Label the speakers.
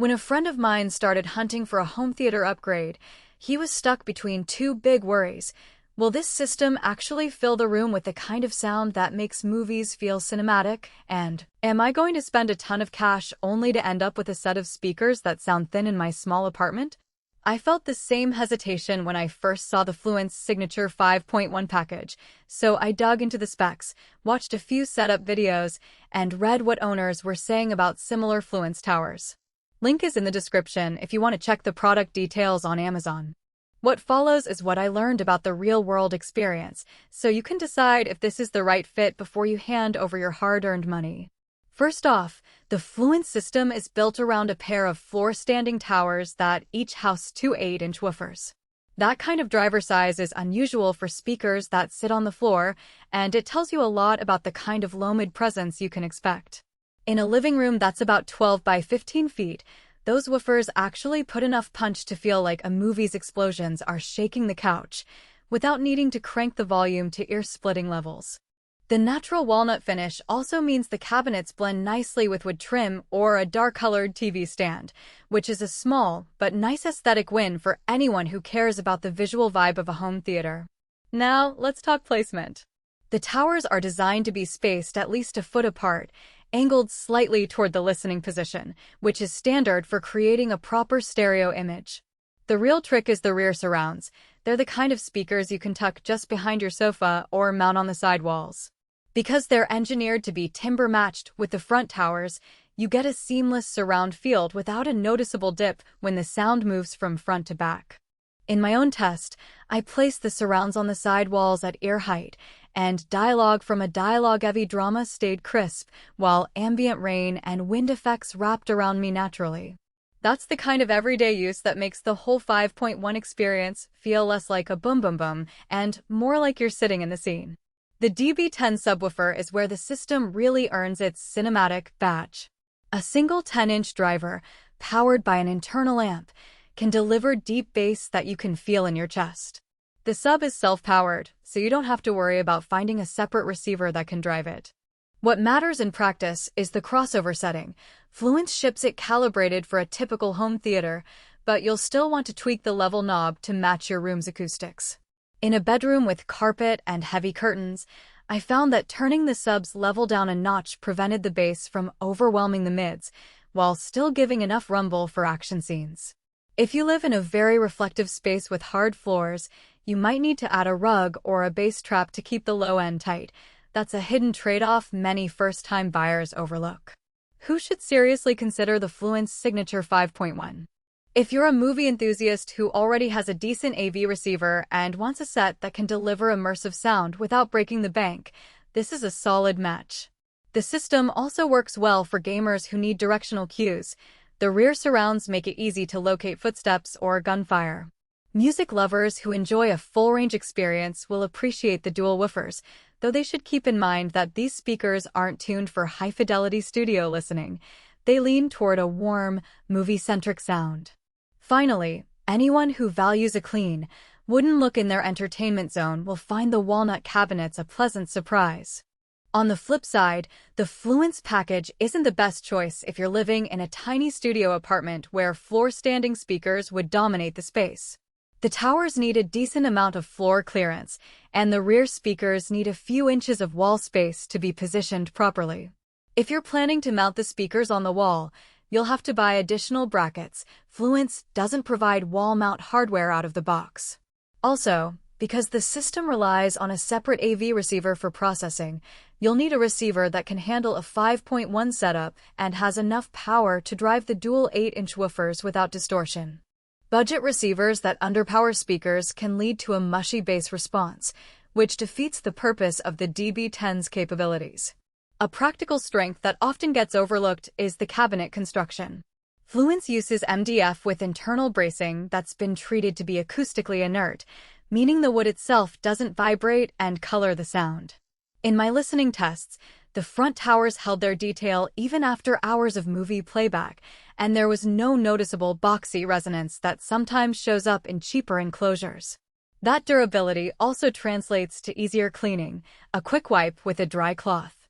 Speaker 1: When a friend of mine started hunting for a home theater upgrade, he was stuck between two big worries. Will this system actually fill the room with the kind of sound that makes movies feel cinematic? And am I going to spend a ton of cash only to end up with a set of speakers that sound thin in my small apartment? I felt the same hesitation when I first saw the Fluance Signature 5.1 package, so I dug into the specs, watched a few setup videos, and read what owners were saying about similar Fluance towers. Link is in the description if you want to check the product details on Amazon. What follows is what I learned about the real-world experience, so you can decide if this is the right fit before you hand over your hard-earned money. First off, the Fluance system is built around a pair of floor-standing towers that each house two 8-inch woofers. That kind of driver size is unusual for speakers that sit on the floor, and it tells you a lot about the kind of low-mid presence you can expect. In a living room that's about 12 by 15 feet, those woofers actually put enough punch to feel like a movie's explosions are shaking the couch, without needing to crank the volume to ear-splitting levels. The natural walnut finish also means the cabinets blend nicely with wood trim or a dark-colored TV stand, which is a small but nice aesthetic win for anyone who cares about the visual vibe of a home theater. Now, let's talk placement. The towers are designed to be spaced at least a foot apart, angled slightly toward the listening position, which is standard for creating a proper stereo image. The real trick is the rear surrounds. They're the kind of speakers you can tuck just behind your sofa or mount on the side walls. Because they're engineered to be timber-matched with the front towers, you get a seamless surround field without a noticeable dip when the sound moves from front to back. In my own test, I placed the surrounds on the side walls at ear height, and dialogue from a dialogue-heavy drama stayed crisp, while ambient rain and wind effects wrapped around me naturally. That's the kind of everyday use that makes the whole 5.1 experience feel less like a boom-boom-boom and more like you're sitting in the scene. The DB10 subwoofer is where the system really earns its cinematic badge. A single 10-inch driver, powered by an internal amp, can deliver deep bass that you can feel in your chest. The sub is self-powered, so you don't have to worry about finding a separate receiver that can drive it. What matters in practice is the crossover setting. Fluance ships it calibrated for a typical home theater, but you'll still want to tweak the level knob to match your room's acoustics. In a bedroom with carpet and heavy curtains, I found that turning the sub's level down a notch prevented the bass from overwhelming the mids, while still giving enough rumble for action scenes. If you live in a very reflective space with hard floors, you might need to add a rug or a bass trap to keep the low end tight. That's a hidden trade-off many first-time buyers overlook. Who should seriously consider the Fluance Signature 5.1? If you're a movie enthusiast who already has a decent AV receiver and wants a set that can deliver immersive sound without breaking the bank, this is a solid match. The system also works well for gamers who need directional cues. The rear surrounds make it easy to locate footsteps or gunfire. Music lovers who enjoy a full-range experience will appreciate the dual woofers, though they should keep in mind that these speakers aren't tuned for high-fidelity studio listening. They lean toward a warm, movie-centric sound. Finally, anyone who values a clean, wooden look in their entertainment zone will find the walnut cabinets a pleasant surprise. On the flip side, the Fluance package isn't the best choice if you're living in a tiny studio apartment where floor-standing speakers would dominate the space. The towers need a decent amount of floor clearance, and the rear speakers need a few inches of wall space to be positioned properly. If you're planning to mount the speakers on the wall, you'll have to buy additional brackets. Fluance doesn't provide wall mount hardware out of the box. Also, because the system relies on a separate AV receiver for processing, you'll need a receiver that can handle a 5.1 setup and has enough power to drive the dual 8-inch woofers without distortion. Budget receivers that underpower speakers can lead to a mushy bass response, which defeats the purpose of the DB10's capabilities. A practical strength that often gets overlooked is the cabinet construction. Fluance uses MDF with internal bracing that's been treated to be acoustically inert, meaning the wood itself doesn't vibrate and color the sound. In my listening tests, the front towers held their detail even after hours of movie playback, and there was no noticeable boxy resonance that sometimes shows up in cheaper enclosures. That durability also translates to easier cleaning, a quick wipe with a dry cloth.